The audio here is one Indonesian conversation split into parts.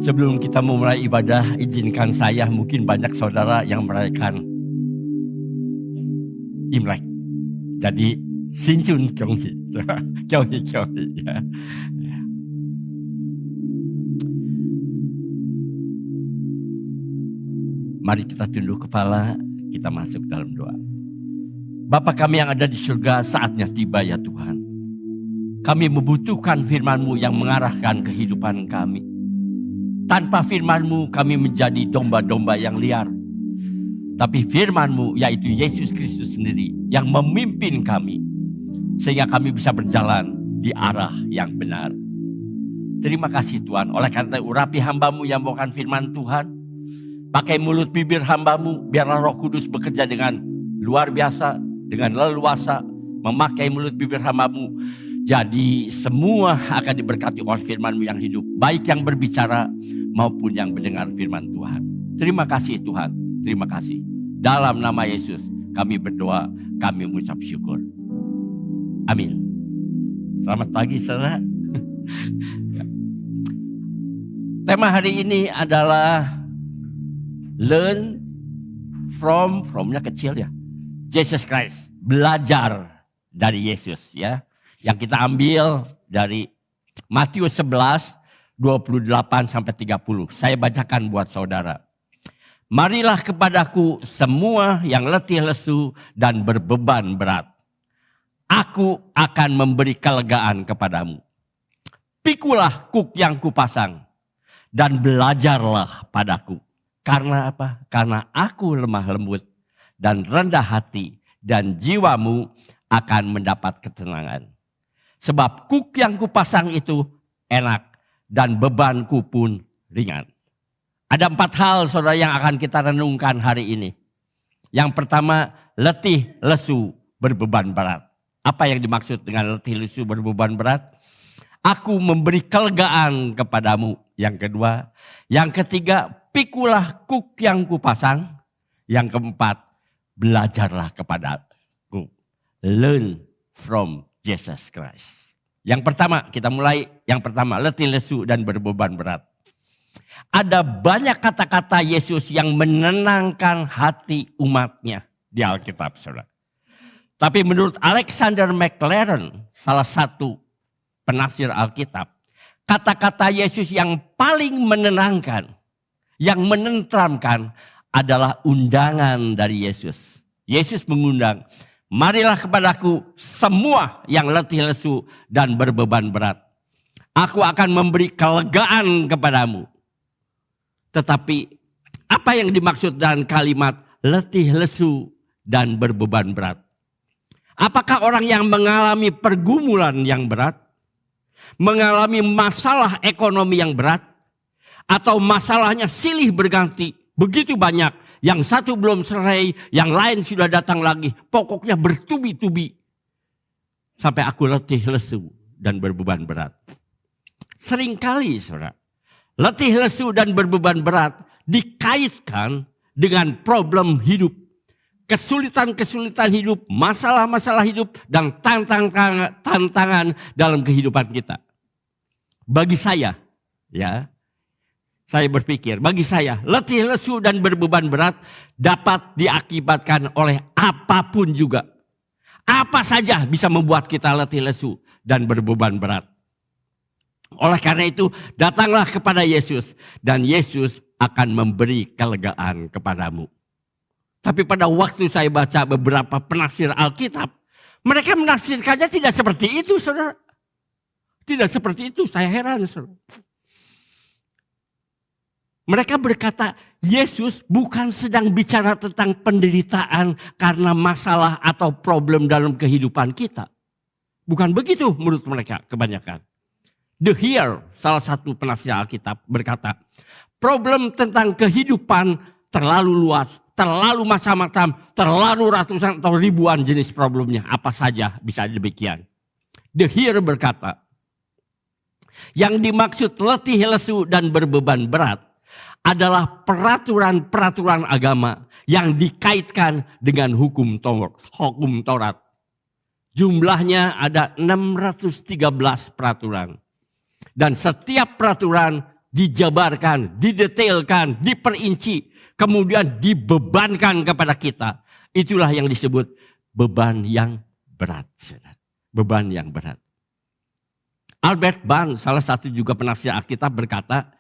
Sebelum kita memulai ibadah, izinkan saya, mungkin banyak saudara yang merayakan Imlek. Jadi, Sinchun Kyonghi. Kyonghi ya. Mari kita tunduk kepala, kita masuk dalam doa. Bapa kami yang ada di surga, saatnya tiba ya Tuhan. Kami membutuhkan firman-Mu yang mengarahkan kehidupan kami. Tanpa firman-Mu kami menjadi domba-domba yang liar. Tapi firman-Mu yaitu Yesus Kristus sendiri yang memimpin kami. Sehingga kami bisa berjalan di arah yang benar. Terima kasih Tuhan. Oleh karena urapi hamba-Mu yang membawakan firman Tuhan. Pakai mulut bibir hamba-Mu. Biarlah Roh Kudus bekerja dengan luar biasa. Dengan leluasa. Memakai mulut bibir hamba-Mu. Jadi semua akan diberkati oleh firman-Mu yang hidup. Baik yang berbicara maupun yang mendengar firman Tuhan. Terima kasih Tuhan. Terima kasih. Dalam nama Yesus kami berdoa. Kami mengucap syukur. Amin. Selamat pagi saudara. Tema hari ini adalah Learn from-nya kecil ya. Jesus Christ. Belajar dari Yesus ya. Yang kita ambil dari Matius 11, 28 sampai 30. Saya bacakan buat saudara. Marilah kepadaku semua yang letih lesu dan berbeban berat. Aku akan memberi kelegaan kepadamu. Pikulah kuk yang kupasang dan belajarlah padaku. Karena apa? Karena aku lemah lembut dan rendah hati dan jiwamu akan mendapat ketenangan. Sebab kuk yang kupasang itu enak dan bebanku pun ringan. Ada 4 hal saudara yang akan kita renungkan hari ini. Yang pertama, letih lesu berbeban berat. Apa yang dimaksud dengan letih lesu berbeban berat? Aku memberi kelegaan kepadamu. Yang kedua. Yang ketiga, pikulah kuk yang kupasang. Yang keempat, belajarlah kepadaku. Learn from Jesus Christ. Yang pertama, kita mulai. Yang pertama, letih lesu dan berbeban berat. Ada banyak kata-kata Yesus yang menenangkan hati umatnya di Alkitab, saudara. Tapi menurut Alexander McLaren, salah satu penafsir Alkitab, kata-kata Yesus yang paling menenangkan, yang menenteramkan adalah undangan dari Yesus. Yesus mengundang, marilah kepadaku semua yang letih lesu dan berbeban berat. Aku akan memberi kelegaan kepadamu. Tetapi apa yang dimaksud dengan kalimat letih lesu dan berbeban berat? Apakah orang yang mengalami pergumulan yang berat? Mengalami masalah ekonomi yang berat? Atau masalahnya silih berganti? Begitu banyak. Yang satu belum selesai, yang lain sudah datang lagi. Pokoknya bertubi-tubi. Sampai aku letih lesu dan berbeban berat. Seringkali saudara, letih lesu dan berbeban berat dikaitkan dengan problem hidup. Kesulitan-kesulitan hidup, masalah-masalah hidup, dan tantangan dalam kehidupan kita. Bagi saya, ya, saya berpikir, bagi saya, letih lesu dan berbeban berat dapat diakibatkan oleh apapun juga. Apa saja bisa membuat kita letih lesu dan berbeban berat. Oleh karena itu, datanglah kepada Yesus dan Yesus akan memberi kelegaan kepadamu. Tapi pada waktu saya baca beberapa penafsir Alkitab, mereka menafsirkannya tidak seperti itu, saudara. Tidak seperti itu, saya heran, saudara. Mereka berkata, Yesus bukan sedang bicara tentang penderitaan karena masalah atau problem dalam kehidupan kita. Bukan begitu menurut mereka kebanyakan. The Here, salah satu penafsir Alkitab berkata, problem tentang kehidupan terlalu luas, terlalu macam-macam, terlalu ratusan atau ribuan jenis problemnya. Apa saja bisa demikian. The Here berkata, yang dimaksud letih lesu dan berbeban berat adalah peraturan-peraturan agama yang dikaitkan dengan hukum Taurat. Jumlahnya ada 613 peraturan. Dan setiap peraturan dijabarkan, didetailkan, diperinci, kemudian dibebankan kepada kita. Itulah yang disebut beban yang berat. Beban yang berat. Albert Barnes, salah satu juga penafsir Alkitab, berkata,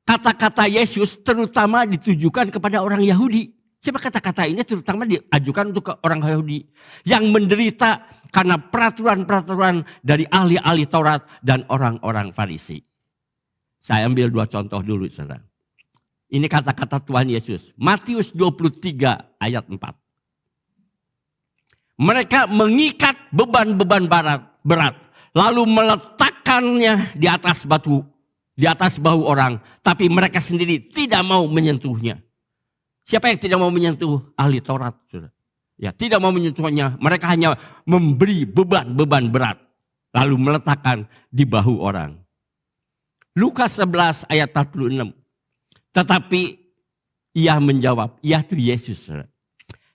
kata-kata Yesus terutama ditujukan kepada orang Yahudi. Siapa kata-kata ini terutama diajukan untuk ke orang Yahudi yang menderita karena peraturan-peraturan dari ahli-ahli Taurat dan orang-orang Farisi. Saya ambil 2 contoh dulu, saudara. Ini kata-kata Tuhan Yesus. Matius 23 ayat 4. Mereka mengikat beban-beban berat, lalu meletakkannya di atas batu, di atas bahu orang, tapi mereka sendiri tidak mau menyentuhnya. Siapa yang tidak mau menyentuh ahli Taurat? Ya, tidak mau menyentuhnya. Mereka hanya memberi beban-beban berat, lalu meletakkan di bahu orang. Lukas 11 ayat 46. Tetapi ia menjawab, ia itu Yesus.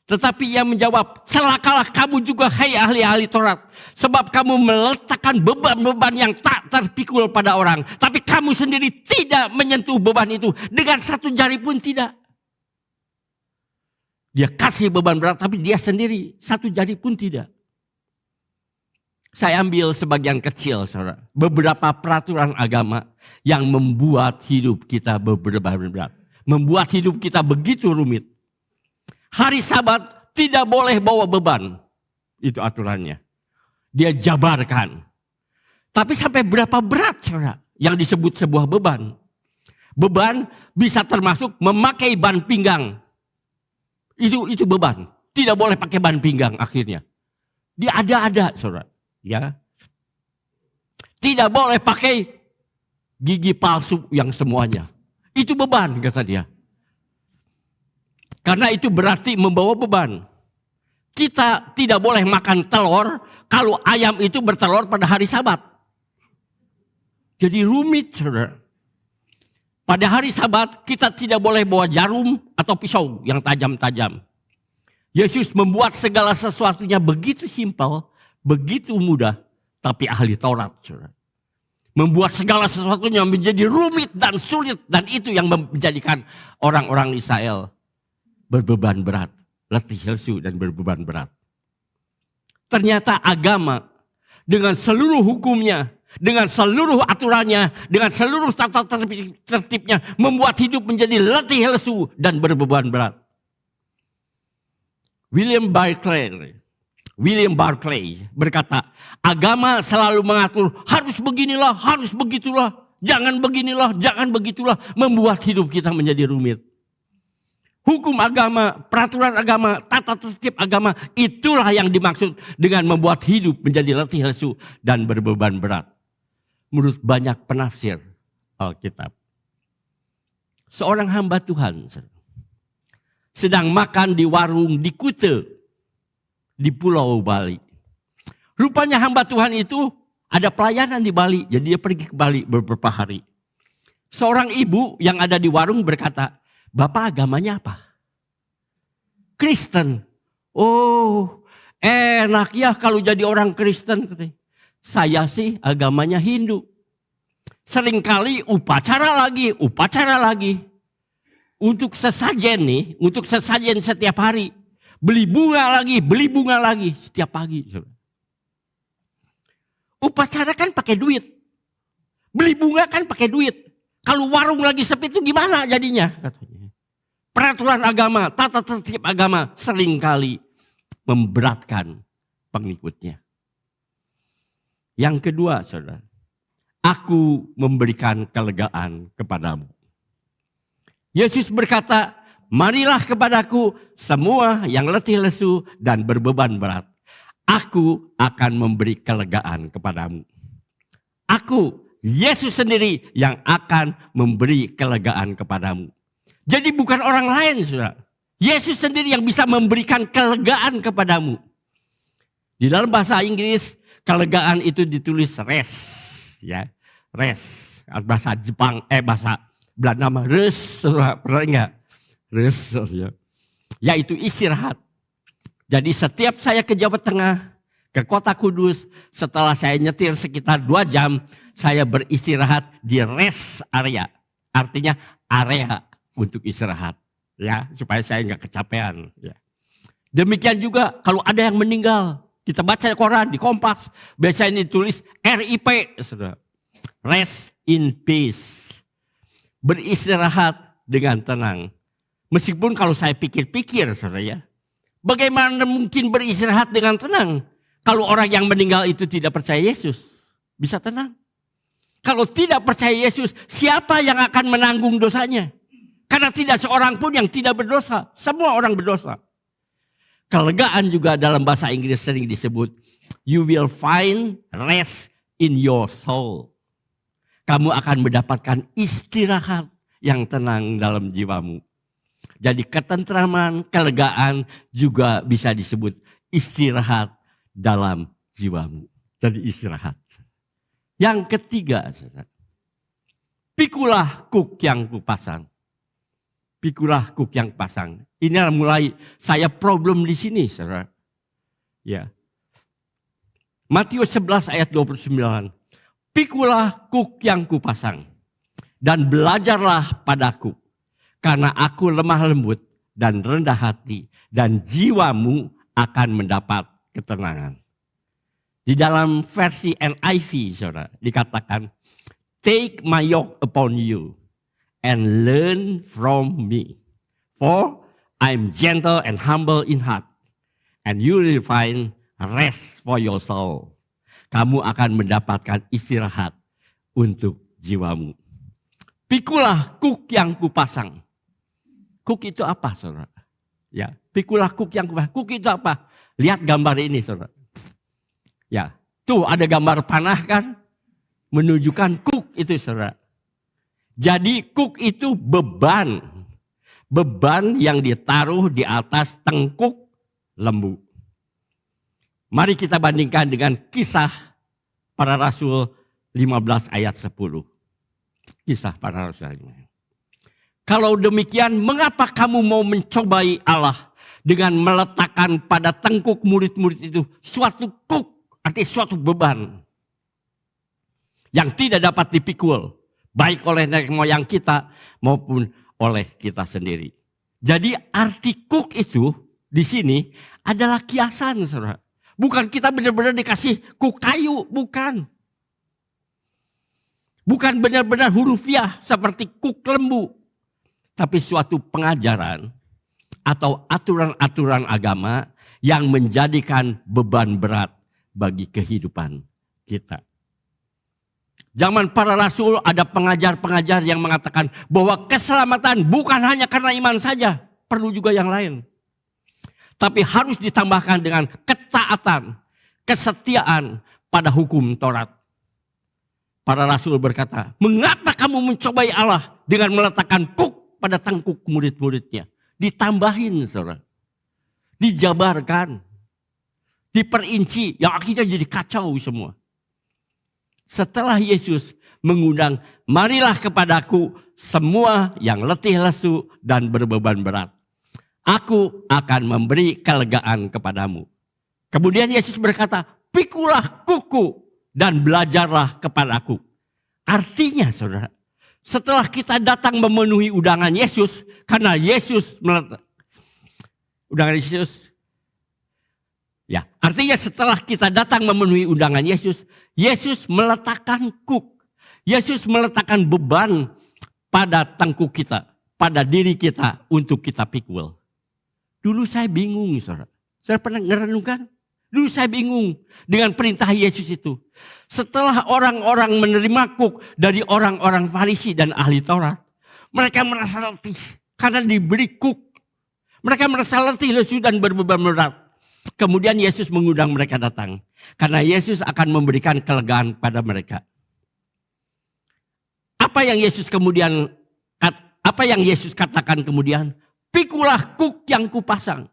Tetapi ia menjawab, celakalah kamu juga hai ahli-ahli Taurat. Sebab kamu meletakkan beban-beban yang tak terpikul pada orang. Tapi kamu sendiri tidak menyentuh beban itu. Dengan satu jari pun tidak. Dia kasih beban berat tapi dia sendiri satu jari pun tidak. Saya ambil sebagian kecil, saudara. Beberapa peraturan agama yang membuat hidup kita beban berat. Membuat hidup kita begitu rumit. Hari Sabat tidak boleh bawa beban. Itu aturannya. Dia jabarkan. Tapi sampai berapa berat, saudara, yang disebut sebuah beban? Beban bisa termasuk memakai ban pinggang. Itu beban. Tidak boleh pakai ban pinggang akhirnya. Dia ada-ada, saudara. Ya. Tidak boleh pakai gigi palsu yang semuanya. Itu beban, kata dia. Karena itu berarti membawa beban. Kita tidak boleh makan telur kalau ayam itu bertelur pada hari Sabat. Jadi rumit, saudara. Pada hari Sabat kita tidak boleh bawa jarum atau pisau yang tajam-tajam. Yesus membuat segala sesuatunya begitu simpel, begitu mudah, tapi ahli Taurat, saudara. Membuat segala sesuatunya menjadi rumit dan sulit, dan itu yang menjadikan orang-orang Israel berbeban berat, letih lesu dan berbeban berat. Ternyata agama dengan seluruh hukumnya, dengan seluruh aturannya, dengan seluruh tata tertibnya, membuat hidup menjadi letih lesu dan berbeban berat. William Barclay berkata, agama selalu mengatur harus beginilah, harus begitulah, jangan beginilah, jangan begitulah, membuat hidup kita menjadi rumit. Hukum agama, peraturan agama, tata tertib agama, itulah yang dimaksud dengan membuat hidup menjadi letih lesu dan berbeban berat. Menurut banyak penafsir Alkitab. Seorang hamba Tuhan sedang makan di warung di Kute, di Pulau Bali. Rupanya hamba Tuhan itu ada pelayanan di Bali, jadi dia pergi ke Bali beberapa hari. Seorang ibu yang ada di warung berkata, Bapak agamanya apa? Kristen. Oh, enak ya kalau jadi orang Kristen. Saya sih agamanya Hindu. Seringkali upacara lagi. Untuk sesajen nih, untuk sesajen setiap hari. Beli bunga lagi setiap pagi. Upacara kan pakai duit. Beli bunga kan pakai duit. Kalau warung lagi sepi itu gimana jadinya? Katanya. Peraturan agama, tata tertib agama seringkali memberatkan pengikutnya. Yang kedua, saudara, aku memberikan kelegaan kepadamu. Yesus berkata, marilah kepadaku semua yang letih lesu dan berbeban berat. Aku akan memberi kelegaan kepadamu. Aku, Yesus sendiri yang akan memberi kelegaan kepadamu. Jadi bukan orang lain, saudara. Yesus sendiri yang bisa memberikan kelegaan kepadamu. Di dalam bahasa Inggris, kelegaan itu ditulis rest, ya, rest. Bahasa Jepang, bahasa Belanda nama rest, pernah enggak? Rest, ya. Yaitu istirahat. Jadi setiap saya ke Jawa Tengah, ke Kota Kudus, setelah saya nyetir sekitar 2 jam, saya beristirahat di rest area. Artinya area untuk istirahat. Ya, supaya saya nggak kecapean. Ya. Demikian juga kalau ada yang meninggal. Kita baca di koran, di Kompas. Biasanya ditulis RIP. Saudara. Rest in peace. Beristirahat dengan tenang. Meskipun kalau saya pikir-pikir, saudara ya. Bagaimana mungkin beristirahat dengan tenang? Kalau orang yang meninggal itu tidak percaya Yesus. Bisa tenang. Kalau tidak percaya Yesus, siapa yang akan menanggung dosanya? Karena tidak seorang pun yang tidak berdosa. Semua orang berdosa. Kelegaan juga dalam bahasa Inggris sering disebut, you will find rest in your soul. Kamu akan mendapatkan istirahat yang tenang dalam jiwamu. Jadi ketentraman, kelegaan juga bisa disebut istirahat dalam jiwamu. Jadi istirahat. Yang ketiga, pikulah kuk yang kupasang. Pikulah kuk yang pasang. Ini mulai saya problem di sini, saudara. Ya. Matius 11 ayat 29. Pikulah kuk yang kupasang dan belajarlah padaku, karena aku lemah lembut dan rendah hati, dan jiwamu akan mendapat ketenangan. Di dalam versi NIV, saudara, dikatakan, take my yoke upon you and learn from me. For I'm gentle and humble in heart, and you will find rest for your soul. Kamu akan mendapatkan istirahat untuk jiwamu. Pikulah kuk yang kupasang. Kuk itu apa, saudara? Ya, pikulah kuk yang kupasang. Kuk itu apa? Lihat gambar ini, saudara. Ya, tuh ada gambar panah kan? Menunjukkan kuk itu, saudara. Jadi kuk itu beban. Beban yang ditaruh di atas tengkuk lembu. Mari kita bandingkan dengan kisah para rasul 15 ayat 10. Kisah para rasul. Kalau demikian, mengapa kamu mau mencobai Allah dengan meletakkan pada tengkuk murid-murid itu suatu kuk? Artinya suatu beban yang tidak dapat dipikul, baik oleh nenek moyang kita maupun oleh kita sendiri. Jadi arti kuk itu di sini adalah kiasan, saudara. Bukan kita benar-benar dikasih kuk kayu, bukan. Bukan benar-benar hurufiah seperti kuk lembu. Tapi suatu pengajaran atau aturan-aturan agama yang menjadikan beban berat bagi kehidupan kita. Zaman para rasul ada pengajar-pengajar yang mengatakan bahwa keselamatan bukan hanya karena iman saja, perlu juga yang lain. Tapi harus ditambahkan dengan ketaatan, kesetiaan pada hukum Taurat. Para rasul berkata, mengapa kamu mencobai Allah dengan meletakkan kuk pada tengkuk murid-muridnya? Ditambahin, saudara. Dijabarkan. Diperinci, yang akhirnya jadi kacau semua. Setelah Yesus mengundang, marilah kepadaku semua yang letih lesu dan berbeban berat. Aku akan memberi kelegaan kepadamu. Kemudian Yesus berkata, pikulah kuku dan belajarlah kepadaku. Artinya, saudara, setelah kita datang memenuhi undangan Yesus, karena Yesus undangan Yesus, ya, artinya setelah kita datang memenuhi undangan Yesus, Yesus meletakkan kuk. Yesus meletakkan beban pada tengkuk kita, pada diri kita untuk kita pikul. Dulu saya bingung, saudara. Saya pernah ngerenungkan. Dulu saya bingung dengan perintah Yesus itu. Setelah orang-orang menerima kuk dari orang-orang Farisi dan ahli Taurat, mereka merasa letih karena diberi kuk. Mereka merasa letih, lesu dan berbeban berat. Kemudian Yesus mengundang mereka datang. Karena Yesus akan memberikan kelegaan pada mereka. Apa yang Yesus katakan kemudian? Pikulah kuk yang kupasang.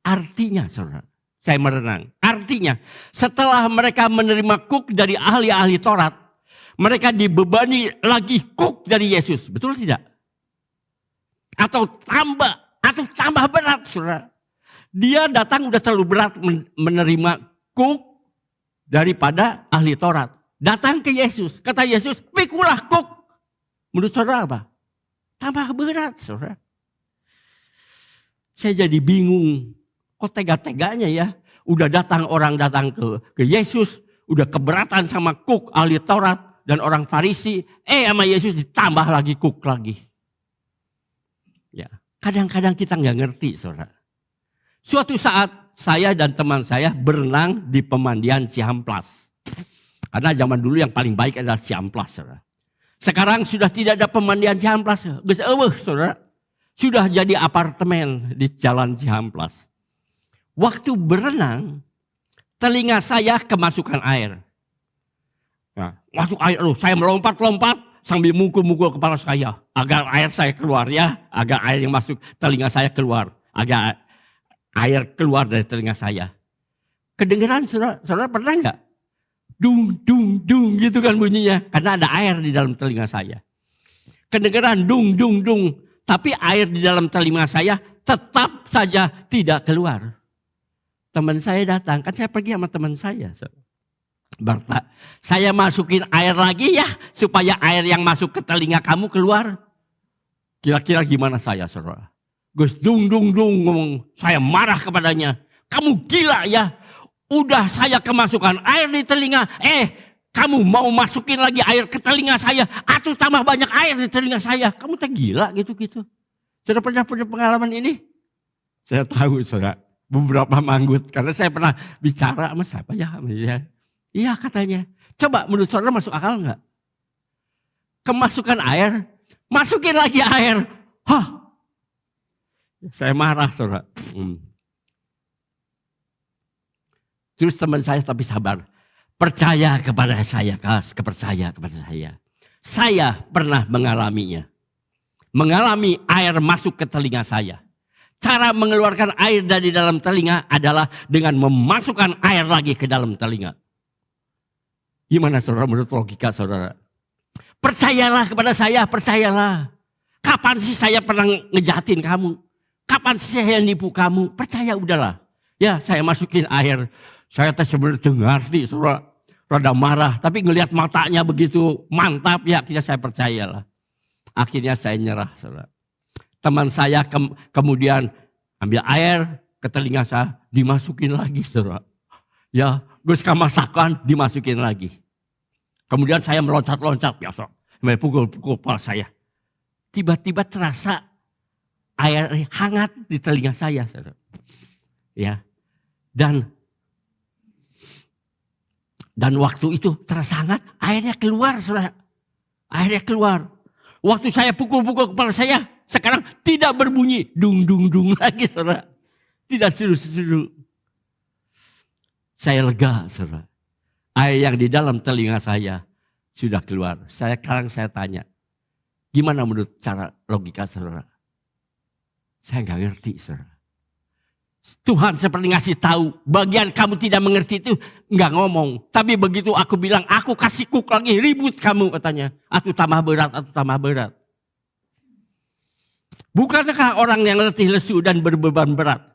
Artinya, saudara, saya merenang. Artinya, setelah mereka menerima kuk dari ahli-ahli Taurat, mereka dibebani lagi kuk dari Yesus. Betul tidak? Atau tambah berat, saudara. Dia datang udah terlalu berat menerima kuk daripada ahli Taurat. Datang ke Yesus. Kata Yesus, pikulah kuk. Menurut saudara apa? Tambah berat, saudara. Saya jadi bingung. Kok tega-teganya ya? Udah orang datang ke Yesus, udah keberatan sama kuk ahli Taurat dan orang Farisi. Sama Yesus ditambah lagi kuk lagi. Ya, kadang-kadang kita nggak ngerti, saudara. Suatu saat saya dan teman saya berenang di pemandian Cihamplas. Karena zaman dulu yang paling baik adalah Cihamplas, saudara. Sekarang sudah tidak ada pemandian Cihamplas. Saudara. Sudah jadi apartemen di Jalan Cihamplas. Waktu berenang, telinga saya kemasukan air. Nah, masuk air, saya melompat-lompat sambil mukul-mukul kepala saya. Agar air saya keluar ya, agar air yang masuk telinga saya keluar. Agar air keluar dari telinga saya. Kedengeran saudara pernah nggak? Dung, dung, dung gitu kan bunyinya. Karena ada air di dalam telinga saya. Kedengeran dung, dung, dung. Tapi air di dalam telinga saya tetap saja tidak keluar. Teman saya datang, kan saya pergi sama teman saya. Berta, saya masukin air lagi ya, supaya air yang masuk ke telinga kamu keluar. Kira-kira gimana saya, saudara? Gus dung dung dung ngomong, saya marah kepadanya. Kamu gila ya, udah saya kemasukan air di telinga, kamu mau masukin lagi air ke telinga saya, atau tambah banyak air di telinga saya. Kamu tak gila gitu-gitu. Sudah pernah punya pengalaman ini? Saya tahu, saudara. Beberapa manggut. Karena saya pernah bicara sama siapa ya? Iya katanya. Coba menurut saudara masuk akal enggak? Kemasukan air, masukin lagi air. Hah? Saya marah, saudara. Terus teman saya tapi sabar. Percaya kepada saya, percaya kepada saya. Saya pernah mengalaminya. Mengalami air masuk ke telinga saya. Cara mengeluarkan air dari dalam telinga adalah dengan memasukkan air lagi ke dalam telinga. Gimana saudara menurut logika saudara? Percayalah kepada saya, percayalah. Kapan sih saya pernah ngejahatin kamu? Kapan sih saya nipu kamu? Percaya udahlah. Ya saya masukin air. Saya sebenarnya ngerti, saudara, rada marah. Tapi ngelihat matanya begitu mantap, ya saya percayalah. Akhirnya saya nyerah, saudara. Teman saya kemudian ambil air ke telinga saya, dimasukin lagi, saudara. Ya, gus masakan dimasukin lagi. Kemudian saya meloncat-loncat, biasa, pukul-pukul kepala saya. Tiba-tiba terasa air hangat di telinga saya, saudara. Ya, dan waktu itu terasa hangat, airnya keluar, saudara. Airnya keluar. Waktu saya pukul-pukul kepala saya, sekarang tidak berbunyi dung-dung-dung lagi, saudara. Tidak seru-seru. Saya lega, saudara. Air yang di dalam telinga saya sudah keluar. Sekarang saya tanya, gimana menurut cara logika, saudara? Saya nggak ngerti, saudara. Tuhan seperti ngasih tahu, bagian kamu tidak mengerti itu nggak ngomong. Tapi begitu aku bilang, aku kasih kuk lagi, ribut kamu katanya. Aku tambah berat, aku tambah berat. Bukankah orang yang letih lesu dan berbeban berat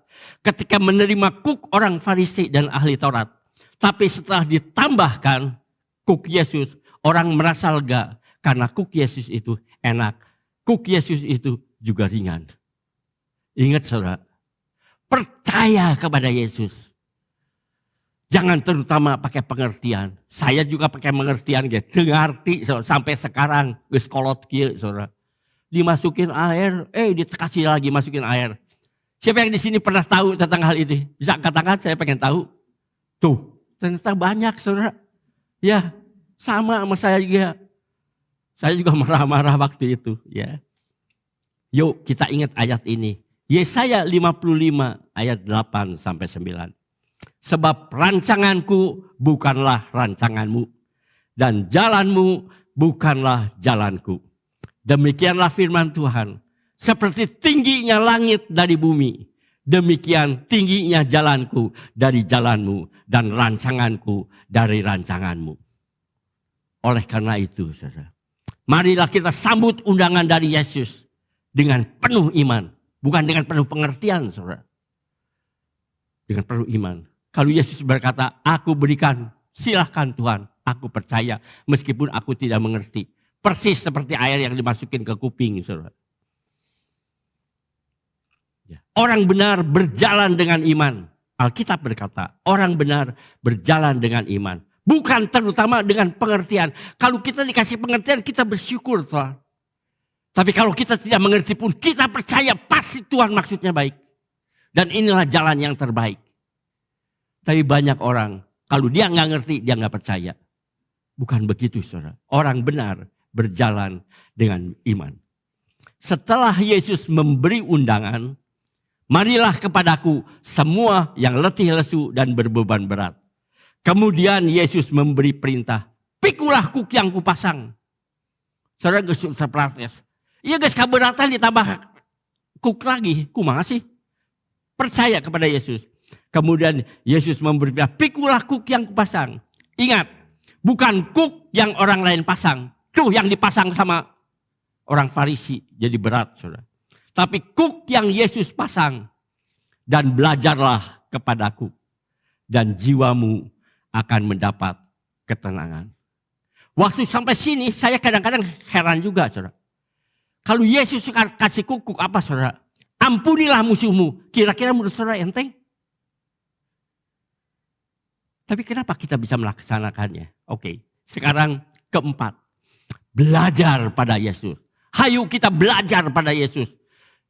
ketika menerima kuk orang Farisi dan ahli Taurat. Tapi setelah ditambahkan kuk Yesus, orang merasa lega karena kuk Yesus itu enak. Kuk Yesus itu juga ringan. Ingat saudara. Percaya kepada Yesus. Jangan terutama pakai pengertian. Saya juga pakai pengertian gitu. Ngerti sampai sekarang. Geus kolot kieu saudara. Dimasukin air, dikasih lagi masukin air. Siapa yang di sini pernah tahu tentang hal ini? Bisa katakan saya pengen tahu. Tuh, ternyata banyak saudara. Ya, sama saya juga. Saya juga marah-marah waktu itu. Ya. Yuk kita ingat ayat ini. Yesaya 55 ayat 8 sampai 9. Sebab rancanganku bukanlah rancanganmu dan jalanmu bukanlah jalanku. Demikianlah firman Tuhan. Seperti tingginya langit dari bumi, demikian tingginya jalanku dari jalanmu dan rancanganku dari rancanganmu. Oleh karena itu, saudara, marilah kita sambut undangan dari Yesus dengan penuh iman. Bukan dengan penuh pengertian, saudara. Dengan penuh iman. Kalau Yesus berkata, aku berikan, silahkan Tuhan, aku percaya. Meskipun aku tidak mengerti. Persis seperti air yang dimasukin ke kuping, saudara. Orang benar berjalan dengan iman. Alkitab berkata, orang benar berjalan dengan iman. Bukan terutama dengan pengertian. Kalau kita dikasih pengertian, kita bersyukur, Tuhan. Tapi kalau kita tidak mengerti pun, kita percaya pasti Tuhan maksudnya baik. Dan inilah jalan yang terbaik. Tapi banyak orang, kalau dia nggak ngerti, dia nggak percaya. Bukan begitu, saudara. Orang benar berjalan dengan iman. Setelah Yesus memberi undangan, marilah kepadaku semua yang letih lesu dan berbeban berat. Kemudian Yesus memberi perintah, pikulah kuk yang kupasang. Saudara geus terprotes. Iya guys, keberatan ditambah kuk lagi, kumaha sih? Percaya kepada Yesus. Kemudian Yesus memberi perintah, pikulah kuk yang kupasang. Ingat, bukan kuk yang orang lain pasang. Tuh yang dipasang sama orang Farisi, jadi berat, saudara. Tapi kuk yang Yesus pasang, dan belajarlah kepadaku, dan jiwamu akan mendapat ketenangan. Waktu sampai sini saya kadang-kadang heran juga, saudara. Kalau Yesus kasih kuk apa, saudara? Ampunilah musuhmu. Kira-kira menurut saudara enteng? Tapi kenapa kita bisa melaksanakannya? Oke, sekarang keempat. Belajar pada Yesus. Hayu kita belajar pada Yesus.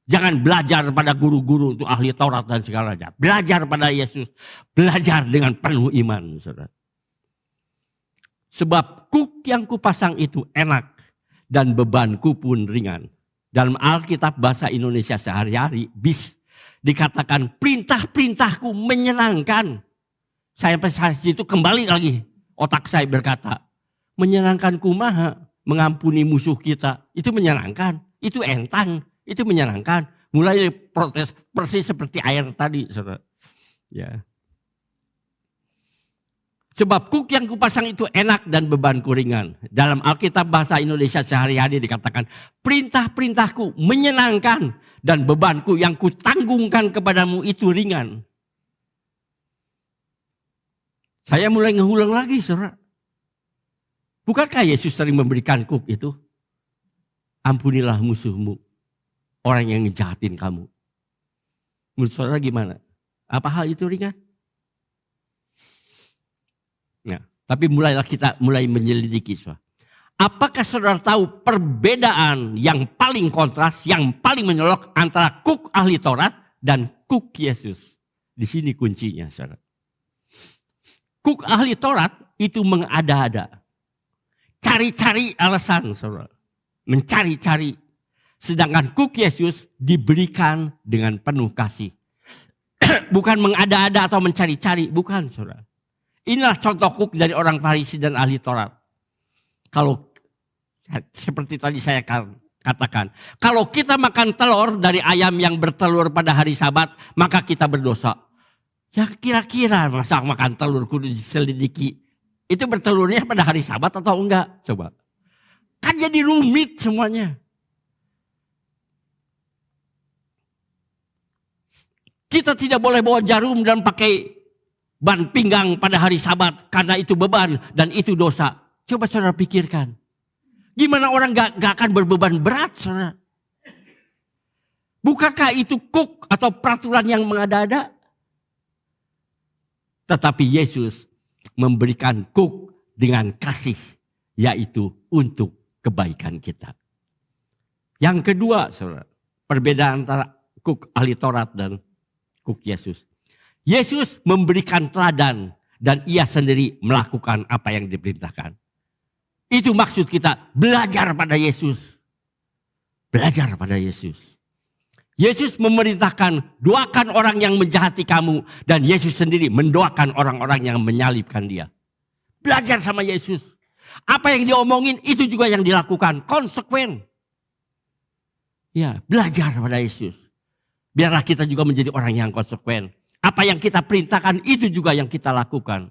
Jangan belajar pada guru-guru untuk ahli Taurat dan segalanya. Belajar pada Yesus. Belajar dengan penuh iman, saudara. Sebab kuk yang kupasang itu enak dan bebanku pun ringan. Dalam Alkitab bahasa Indonesia sehari-hari, bis, dikatakan perintah-perintahku menyenangkan. Sampai saat itu kembali lagi otak saya berkata, menyenangkan kumaha, mengampuni musuh kita, itu menyenangkan, itu entang. Itu menyenangkan. Mulai protes persis seperti air tadi, saudara. Ya. Sebab kuk yang kupasang itu enak dan bebanku ringan. Dalam Alkitab bahasa Indonesia sehari-hari dikatakan, perintah-perintahku menyenangkan dan bebanku yang kutanggungkan kepadamu itu ringan. Saya mulai ngehulang lagi, saudara. Bukankah Yesus sering memberikan kuk itu? Ampunilah musuhmu. Orang yang ngejahatin kamu. Menurut saudara gimana? Apa hal itu ringan? Nah, tapi mulailah kita menyelidiki. Saudara. Apakah saudara tahu perbedaan yang paling kontras, yang paling menyolok antara kuk ahli Taurat dan kuk Yesus? Di sini kuncinya, saudara. Kuk ahli Taurat itu mengada-ada. Cari-cari alasan, saudara. Mencari-cari. Sedangkan kuk Yesus diberikan dengan penuh kasih. Bukan mengada-ada atau mencari-cari. Bukan, saudara. Inilah contoh kuk dari orang Farisi dan ahli Taurat. Kalau seperti tadi saya katakan. Kalau kita makan telur dari ayam yang bertelur pada hari Sabat, maka kita berdosa. Ya kira-kira masa makan telur kudu diselidiki. Itu bertelurnya pada hari Sabat atau enggak? Coba. Kan jadi rumit semuanya. Kita tidak boleh bawa jarum dan pakai ban pinggang pada hari Sabat. Karena itu beban dan itu dosa. Coba saudara pikirkan. Gimana orang gak akan berbeban berat, saudara? Bukankah itu kuk atau peraturan yang mengada-ada? Tetapi Yesus memberikan kuk dengan kasih. Yaitu untuk kebaikan kita. Yang kedua, saudara. Perbedaan antara kuk ahli Taurat dan kuk Yesus. Yesus memberikan teladan dan ia sendiri melakukan apa yang diperintahkan. Itu maksud kita belajar pada Yesus. Belajar pada Yesus. Yesus memerintahkan doakan orang yang menjahati kamu dan Yesus sendiri mendoakan orang-orang yang menyalibkan dia. Belajar sama Yesus. Apa yang diomongin itu juga yang dilakukan. Konsekuen. Ya, belajar pada Yesus. Biarlah kita juga menjadi orang yang konsekuen. Apa yang kita perintahkan itu juga yang kita lakukan.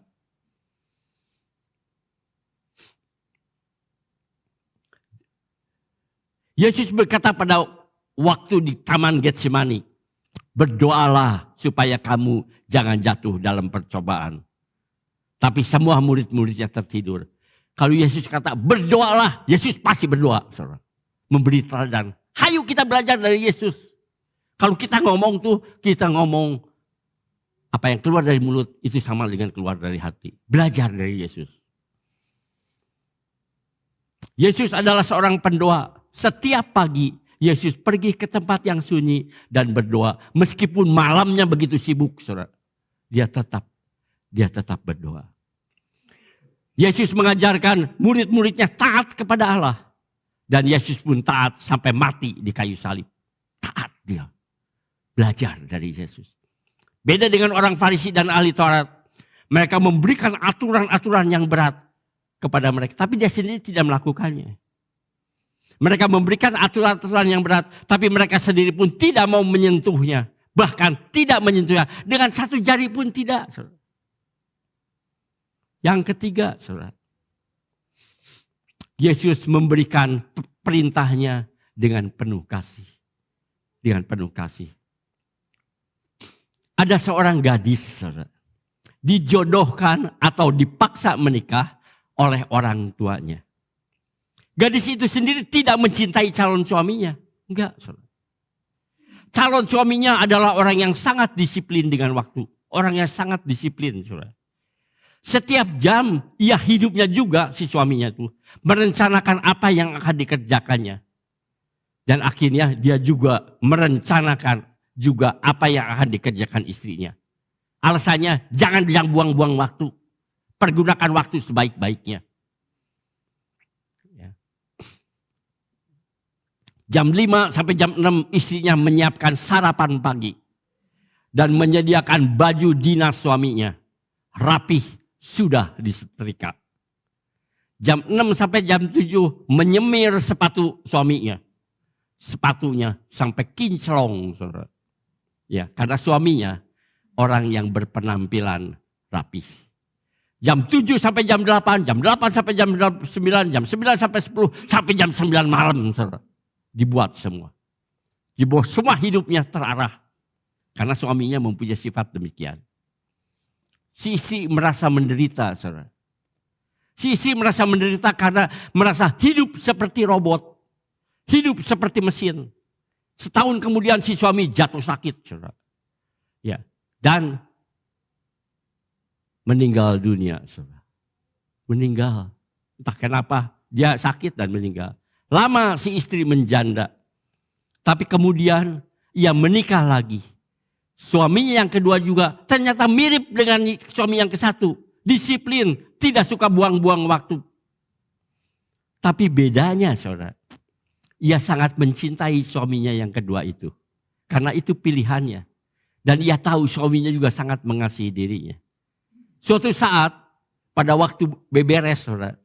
Yesus berkata pada waktu di Taman Getsemani, berdoalah supaya kamu jangan jatuh dalam percobaan. Tapi semua murid-muridnya tertidur. Kalau Yesus kata berdoalah, Yesus pasti berdoa. Saudara. Memberi teladan. Hayu kita belajar dari Yesus. Kalau kita ngomong tuh, kita ngomong apa yang keluar dari mulut itu sama dengan keluar dari hati. Belajar dari Yesus. Yesus adalah seorang pendoa. Setiap pagi Yesus pergi ke tempat yang sunyi dan berdoa. Meskipun malamnya begitu sibuk, saudara. Dia tetap berdoa. Yesus mengajarkan murid-muridnya taat kepada Allah. Dan Yesus pun taat sampai mati di kayu salib. Taat dia. Belajar dari Yesus. Beda dengan orang Farisi dan ahli Taurat. Mereka memberikan aturan-aturan yang berat kepada mereka. Tapi dia sendiri tidak melakukannya. Mereka memberikan aturan-aturan yang berat. Tapi mereka sendiri pun tidak mau menyentuhnya. Bahkan tidak menyentuhnya. Dengan satu jari pun tidak. Yang ketiga, saudara. Yesus memberikan perintahnya dengan penuh kasih. Dengan penuh kasih. Ada seorang gadis, saudara, dijodohkan atau dipaksa menikah oleh orang tuanya. Gadis itu sendiri tidak mencintai calon suaminya. Enggak, saudara. Calon suaminya adalah orang yang sangat disiplin dengan waktu. Orang yang sangat disiplin, saudara. Setiap jam ia hidupnya juga si suaminya itu merencanakan apa yang akan dikerjakannya. Dan akhirnya dia juga merencanakan juga apa yang akan dikerjakan istrinya. Alasannya jangan buang-buang waktu. Pergunakan waktu sebaik-baiknya. Ya. Jam 5 sampai jam 6 istrinya menyiapkan sarapan pagi. Dan menyediakan baju dinas suaminya. Rapih. Sudah disetrika. Jam 6 sampai jam 7 menyemir sepatu suaminya. Sepatunya sampai kinclong. Saudara. Ya, karena suaminya orang yang berpenampilan rapih. Jam 7 sampai jam 8, jam 8 sampai jam 9, jam 9 sampai 10, sampai jam 9 malam. Saudara. Dibuat semua. Dibuat semua hidupnya terarah. Karena suaminya mempunyai sifat demikian. Si istri merasa menderita, saudara. Si istri merasa menderita karena merasa hidup seperti robot. Hidup seperti mesin. Setahun kemudian si suami jatuh sakit, saudara. Ya, dan meninggal dunia, saudara. Meninggal. Entah kenapa dia sakit dan meninggal. Lama si istri menjanda. Tapi kemudian ia menikah lagi. Suaminya yang kedua juga ternyata mirip dengan suami yang ke satu. Disiplin, tidak suka buang-buang waktu. Tapi bedanya, saudara, ia sangat mencintai suaminya yang kedua itu. Karena itu pilihannya. Dan ia tahu suaminya juga sangat mengasihi dirinya. Suatu saat, pada waktu beberes, saudara,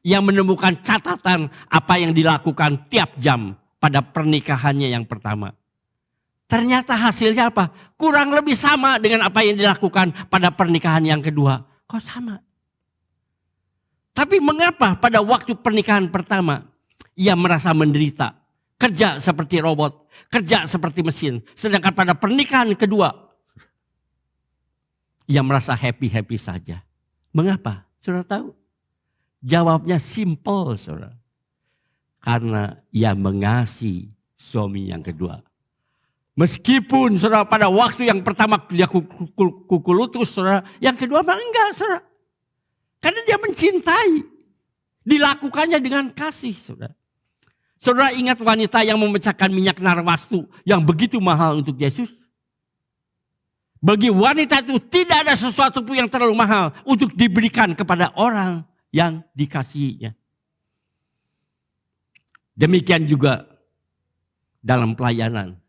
ia menemukan catatan apa yang dilakukan tiap jam pada pernikahannya yang pertama. Ternyata hasilnya apa? Kurang lebih sama dengan apa yang dilakukan pada pernikahan yang kedua. Kok sama? Tapi mengapa pada waktu pernikahan pertama ia merasa menderita? Kerja seperti robot, kerja seperti mesin. Sedangkan pada pernikahan kedua ia merasa happy-happy saja. Mengapa? Saudara tahu? Jawabnya simple, saudara. Karena ia mengasihi suami yang kedua. Meskipun saudara pada waktu yang pertama dia kukulutus, saudara, yang kedua mah enggak, saudara. Karena dia mencintai. Dilakukannya dengan kasih, saudara. Saudara ingat wanita yang memecahkan minyak narwastu yang begitu mahal untuk Yesus? Bagi wanita itu tidak ada sesuatu pun yang terlalu mahal untuk diberikan kepada orang yang dikasihinya. Demikian juga dalam pelayanan.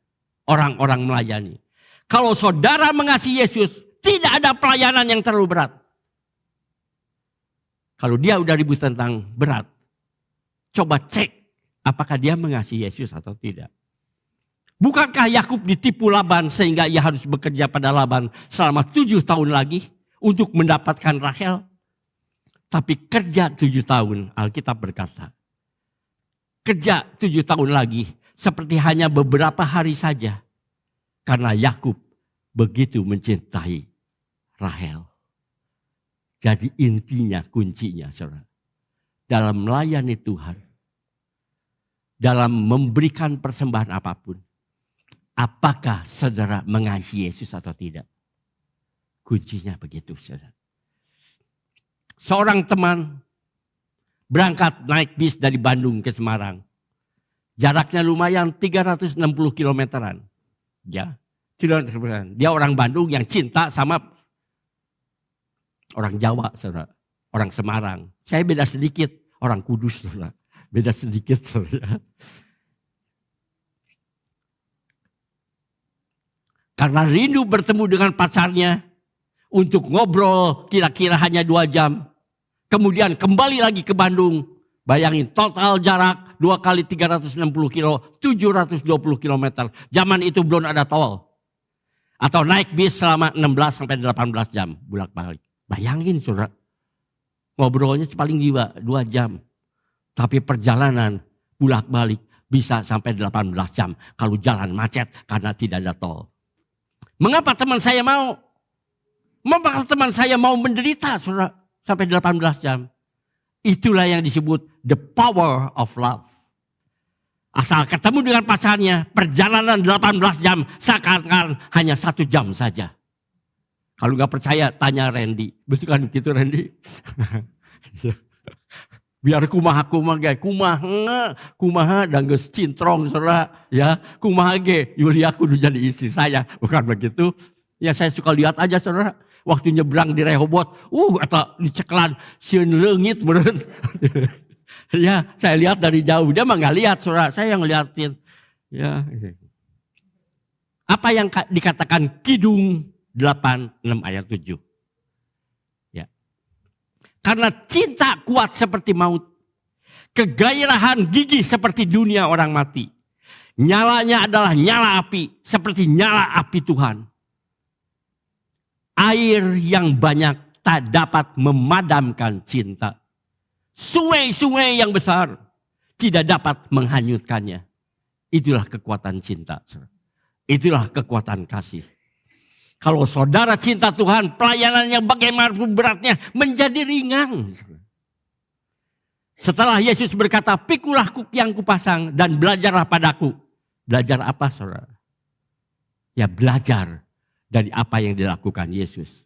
Orang-orang melayani. Kalau saudara mengasihi Yesus, tidak ada pelayanan yang terlalu berat. Kalau dia udah ribut tentang berat, coba cek apakah dia mengasihi Yesus atau tidak. Bukankah Yakub ditipu Laban sehingga ia harus bekerja pada Laban selama 7 tahun lagi untuk mendapatkan Rahel? Tapi kerja 7 tahun, Alkitab berkata. Kerja 7 tahun lagi. Seperti hanya beberapa hari saja. Karena Yakub begitu mencintai Rahel. Jadi intinya, kuncinya, saudara. dalam melayani Tuhan, dalam memberikan persembahan apapun, apakah saudara mengasihi Yesus atau tidak? Kuncinya begitu, saudara. Seorang teman berangkat naik bis dari Bandung ke Semarang. Jaraknya lumayan 360 kilometeran. Ya, dia orang Bandung yang cinta sama orang Jawa, saudara. Orang Semarang. Saya beda sedikit, orang Kudus, saudara. Beda sedikit, saudara. Karena rindu bertemu dengan pacarnya, untuk ngobrol kira-kira hanya 2 jam. Kemudian kembali lagi ke Bandung. Bayangin total jarak 2 kali 360 kilo, 720 kilometer. Zaman itu belum ada tol. Atau naik bis selama 16 sampai 18 jam bolak-balik. Bayangin saudara. Ngobrolnya paling 2 jam. Tapi perjalanan bolak-balik bisa sampai 18 jam. Kalau jalan macet karena tidak ada tol. Mengapa teman saya mau? Mengapa teman saya mau menderita saudara? Sampai 18 jam. Itulah yang disebut the power of love. Asal ketemu dengan pacarnya, perjalanan 18 jam seakan-akan hanya 1 jam saja. Kalau nggak percaya, tanya Randy. Betul kan begitu Randy? Biar kumaha dan geus cintrong saudara, ya. Kumaha ge, Yulia kudu jadi istri saya, bukan begitu? Ya saya suka lihat aja saudara. Waktu nyebrang di Rehoboth, atau di Ceklan, sieun leungit meureun. Ya, saya lihat dari jauh. Dia mah nggak lihat, saudara. Saya yang ngeliatin. Ya. Apa yang dikatakan Kidung 8:6 ayat 7. Ya. Karena cinta kuat seperti maut, kegairahan gigih seperti dunia orang mati. Nyalanya adalah nyala api, seperti nyala api Tuhan. Air yang banyak tak dapat memadamkan cinta. Sungai-sungai yang besar tidak dapat menghanyutkannya. Itulah kekuatan cinta. Itulah kekuatan kasih. Kalau saudara cinta Tuhan, pelayanannya bagaimanapun beratnya menjadi ringan. Setelah Yesus berkata, pikulah kuk yang kupasang dan belajarlah padaku. Belajar apa saudara? Ya belajar dari apa yang dilakukan Yesus.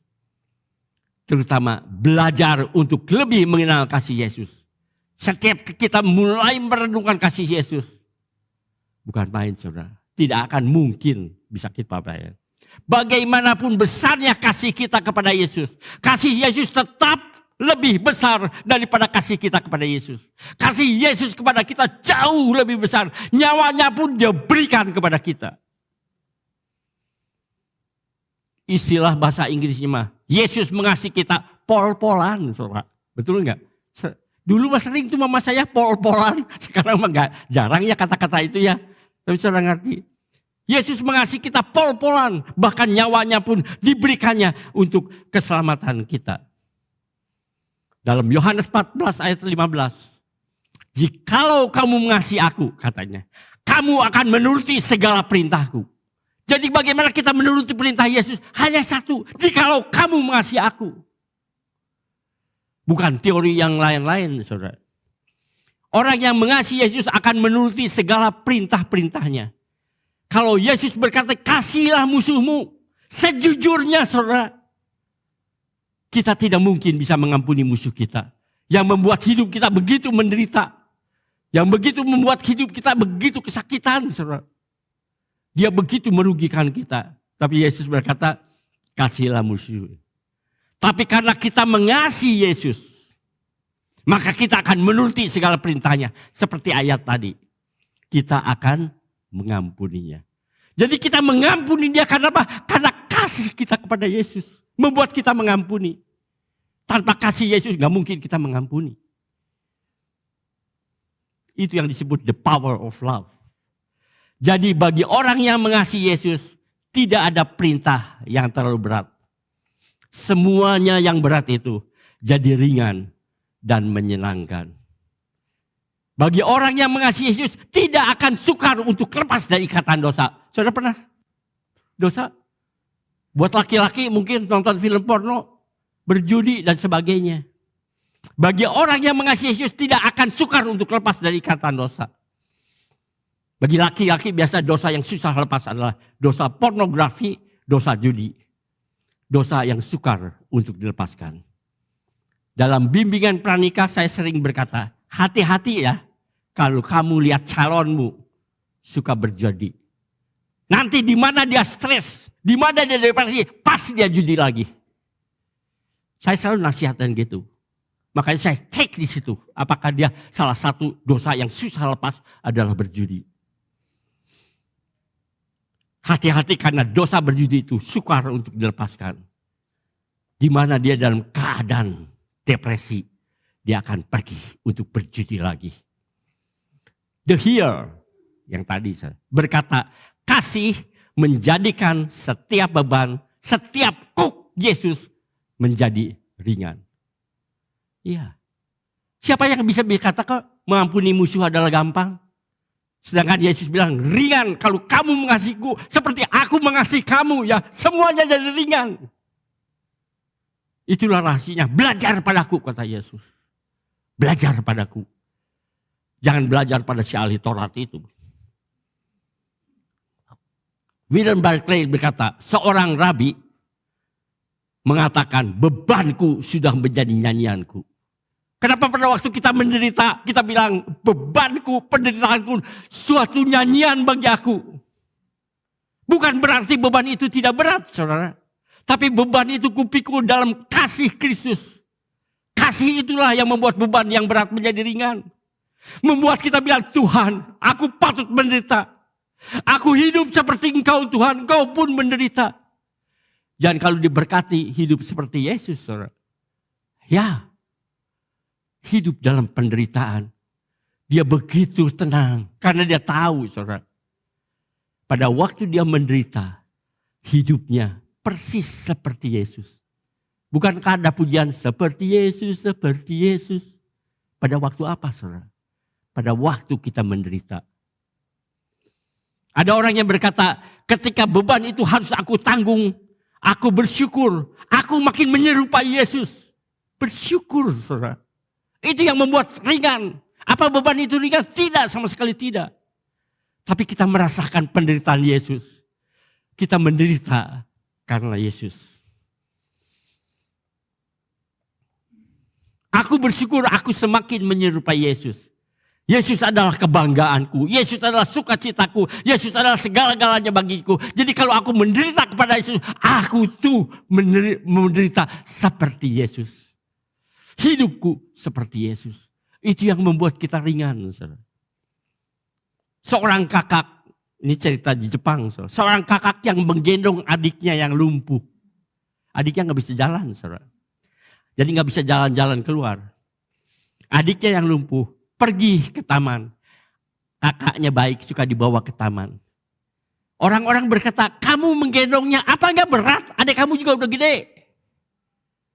Terutama belajar untuk lebih mengenal kasih Yesus. Setiap kita mulai merenungkan kasih Yesus. Bukan main saudara. Tidak akan mungkin bisa kita percaya. Bagaimanapun besarnya kasih kita kepada Yesus. Kasih Yesus tetap lebih besar daripada kasih kita kepada Yesus. Kasih Yesus kepada kita jauh lebih besar. Nyawanya pun dia berikan kepada kita. Istilah bahasa Inggrisnya mah, Yesus mengasihi kita pol-polan, saudara. Betul enggak? Dulu mah sering tuh mama saya pol-polan, sekarang mah enggak, jarang ya kata-kata itu ya. Tapi saudara ngerti. Yesus mengasihi kita pol-polan, bahkan nyawanya pun diberikannya untuk keselamatan kita. Dalam Yohanes 14 ayat 15. Jikalau kamu mengasihi aku, katanya, kamu akan menuruti segala perintahku. Jadi bagaimana kita menuruti perintah Yesus? Hanya satu, jikalau kamu mengasihi aku. Bukan teori yang lain-lain, saudara. Orang yang mengasihi Yesus akan menuruti segala perintah-perintahnya. Kalau Yesus berkata, kasihilah musuhmu. Sejujurnya, saudara. Kita tidak mungkin bisa mengampuni musuh kita. Yang membuat hidup kita begitu menderita. Yang begitu membuat hidup kita begitu kesakitan, saudara. Dia begitu merugikan kita. Tapi Yesus berkata, kasihilah musuh. Tapi karena kita mengasihi Yesus, maka kita akan menuruti segala perintahnya. Seperti ayat tadi. Kita akan mengampuninya. Jadi kita mengampuni dia karena apa? Karena kasih kita kepada Yesus. Membuat kita mengampuni. Tanpa kasih Yesus gak mungkin kita mengampuni. Itu yang disebut the power of love. Jadi bagi orang yang mengasihi Yesus, tidak ada perintah yang terlalu berat. Semuanya yang berat itu jadi ringan dan menyenangkan. Bagi orang yang mengasihi Yesus, tidak akan sukar untuk lepas dari ikatan dosa. Saudara pernah dosa? Buat laki-laki mungkin nonton film porno, berjudi dan sebagainya. Bagi orang yang mengasihi Yesus tidak akan sukar untuk lepas dari ikatan dosa. Bagi laki-laki biasa dosa yang susah lepas adalah dosa pornografi, dosa judi. Dosa yang sukar untuk dilepaskan. Dalam bimbingan pranikah saya sering berkata, hati-hati ya kalau kamu lihat calonmu suka berjudi. Nanti di mana dia stres, di mana dia depresi, pasti dia judi lagi. Saya selalu nasihatkan gitu. Makanya saya cek di situ, apakah dia salah satu dosa yang susah lepas adalah berjudi. Hati-hati karena dosa berjudi itu sukar untuk dilepaskan. Di mana dia dalam keadaan depresi, dia akan pergi untuk berjudi lagi. The hearer yang tadi saya berkata, kasih menjadikan setiap beban, setiap kuk Yesus menjadi ringan. Iya. Siapa yang bisa berkata kok mengampuni musuh adalah gampang? Sedangkan Yesus bilang, ringan kalau kamu mengasihiku seperti aku mengasihi kamu, ya semuanya jadi ringan. Itulah rahasianya, belajar padaku kata Yesus. Belajar padaku. Jangan belajar pada si ahli Taurat itu. William Barclay berkata, seorang rabi mengatakan bebanku sudah menjadi nyanyianku. Kenapa pada waktu kita menderita, kita bilang bebanku, penderitaanku, suatu nyanyian bagi aku. Bukan berarti beban itu tidak berat, saudara. Tapi beban itu kupikul dalam kasih Kristus. Kasih itulah yang membuat beban yang berat menjadi ringan. Membuat kita bilang, Tuhan, aku patut menderita. Aku hidup seperti Engkau Tuhan, Engkau pun menderita. Dan kalau diberkati hidup seperti Yesus, saudara. Ya. Hidup dalam penderitaan. Dia begitu tenang. Karena dia tahu, saudara. Pada waktu dia menderita, hidupnya persis seperti Yesus. Bukankah ada pujian seperti Yesus, seperti Yesus. Pada waktu apa, saudara? Pada waktu kita menderita. Ada orang yang berkata, ketika beban itu harus aku tanggung, aku bersyukur. Aku makin menyerupai Yesus. Bersyukur, saudara. Itu yang membuat ringan. Apa beban itu ringan? Tidak, sama sekali tidak. Tapi kita merasakan penderitaan Yesus. Kita menderita karena Yesus. Aku bersyukur aku semakin menyerupai Yesus. Yesus adalah kebanggaanku. Yesus adalah sukacitaku. Yesus adalah segala-galanya bagiku. Jadi kalau aku menderita kepada Yesus, aku tuh menderita seperti Yesus. Hidupku seperti Yesus. Itu yang membuat kita ringan. Saudara. Seorang kakak, ini cerita di Jepang. Saudara. Seorang kakak yang menggendong adiknya yang lumpuh. Adiknya gak bisa jalan. Saudara. Jadi gak bisa jalan-jalan keluar. Adiknya yang lumpuh pergi ke taman. Kakaknya baik, suka dibawa ke taman. Orang-orang berkata, kamu menggendongnya apa gak berat? Adik kamu juga udah gede.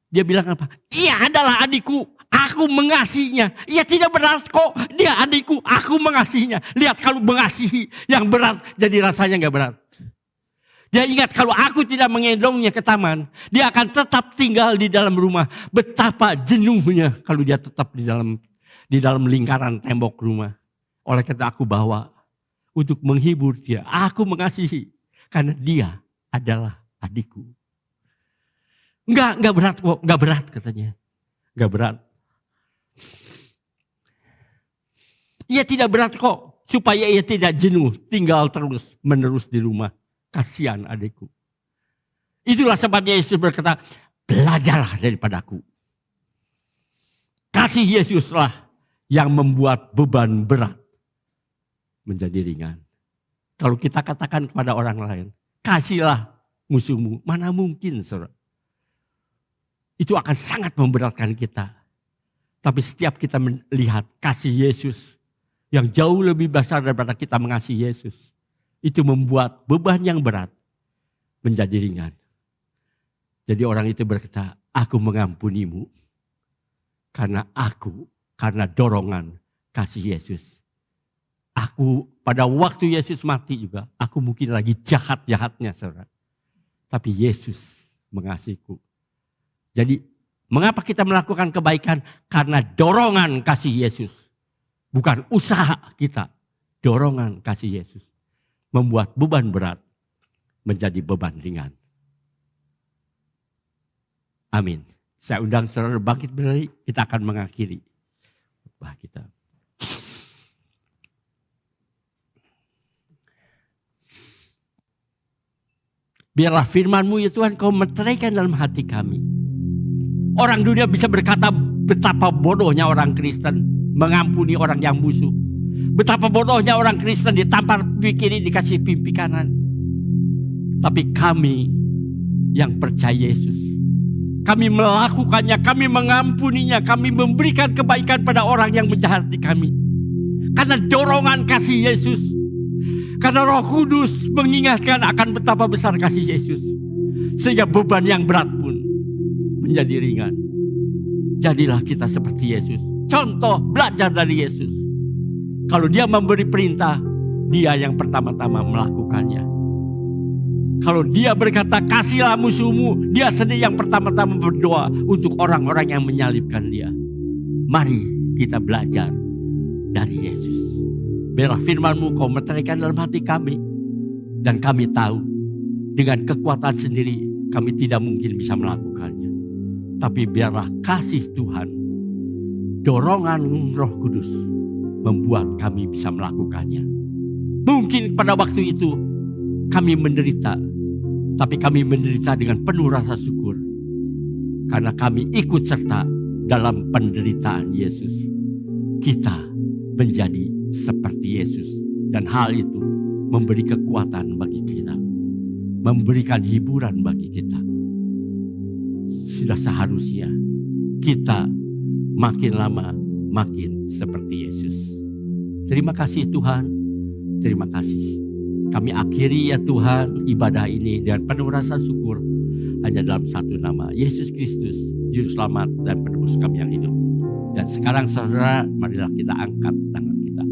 Dia bilang apa? Ia adalah adikku, aku mengasihinya. Ia tidak berat kok, dia adikku, aku mengasihinya. Lihat kalau mengasihi yang berat, jadi rasanya gak berat. Dia ingat kalau aku tidak mengendongnya ke taman, dia akan tetap tinggal di dalam rumah. Betapa jenuhnya kalau dia tetap di dalam lingkaran tembok rumah. Oleh karena aku bawa untuk menghibur dia. Aku mengasihi karena dia adalah adikku. Enggak berat kok, enggak berat katanya. Enggak berat. Ia tidak berat kok, supaya ia tidak jenuh, tinggal terus menerus di rumah. Kasihan adikku. Itulah sebabnya Yesus berkata, belajarlah daripadaku. Kasih Yesuslah yang membuat beban berat menjadi ringan. Kalau kita katakan kepada orang lain, kasihlah musuhmu, mana mungkin, saudara. Itu akan sangat memberatkan kita. Tapi setiap kita melihat kasih Yesus yang jauh lebih besar daripada kita mengasihi Yesus, itu membuat beban yang berat menjadi ringan. Jadi orang itu berkata, aku mengampunimu karena dorongan kasih Yesus. Aku pada waktu Yesus mati juga, aku mungkin lagi jahat-jahatnya, saudara. Tapi Yesus mengasihiku. Jadi Mengapa kita melakukan kebaikan? Karena dorongan kasih Yesus. Bukan usaha kita. Dorongan kasih Yesus. Membuat beban berat menjadi beban ringan. Amin. Saya undang saudara bangkit berdiri. Kita akan mengakhiri khotbah kita. Biarlah firman-Mu ya Tuhan, Kau meteraikan dalam hati kami. Orang dunia bisa berkata betapa bodohnya orang Kristen mengampuni orang yang musuh. Betapa bodohnya orang Kristen ditampar pipi kiri dikasih pipi kanan. Tapi kami yang percaya Yesus, kami melakukannya, kami mengampuninya, kami memberikan kebaikan pada orang yang menjahati kami. Karena dorongan kasih Yesus. Karena Roh Kudus mengingatkan akan betapa besar kasih Yesus. Sehingga beban yang berat pun menjadi ringan. Jadilah kita seperti Yesus. Contoh, belajar dari Yesus. Kalau dia memberi perintah, dia yang pertama-tama melakukannya. Kalau dia berkata kasihlah musuhmu, dia sendiri yang pertama-tama berdoa untuk orang-orang yang menyalibkan dia. Mari kita belajar dari Yesus. Biarlah firman-Mu Kau meteraikan dalam hati kami. Dan kami tahu dengan kekuatan sendiri kami tidak mungkin bisa melakukannya. Tapi biarlah kasih Tuhan, dorongan Roh Kudus membuat kami bisa melakukannya. Mungkin pada waktu itu kami menderita, tapi kami menderita dengan penuh rasa syukur. Karena kami ikut serta dalam penderitaan Yesus. Kita menjadi seperti Yesus. Dan hal itu memberi kekuatan bagi kita. Memberikan hiburan bagi kita. Sudah seharusnya kita makin lama makin seperti Yesus. Terima kasih Tuhan. Terima kasih. Kami akhiri ya Tuhan ibadah ini dengan penuh rasa syukur. Hanya dalam satu nama, Yesus Kristus, Juru Selamat dan Penebus kami yang hidup. Dan sekarang saudara, marilah kita angkat tangan kita.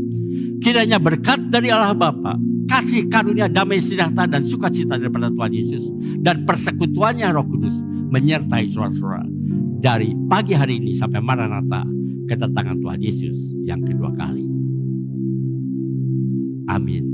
Kiranya berkat dari Allah Bapa, kasih karunia damai sejahtera dan sukacita daripada Tuhan Yesus, dan persekutuannya Roh Kudus menyertai saudara-saudara dari pagi hari ini sampai Maranatha, kedatangan Tuhan Yesus yang kedua kali. Amin.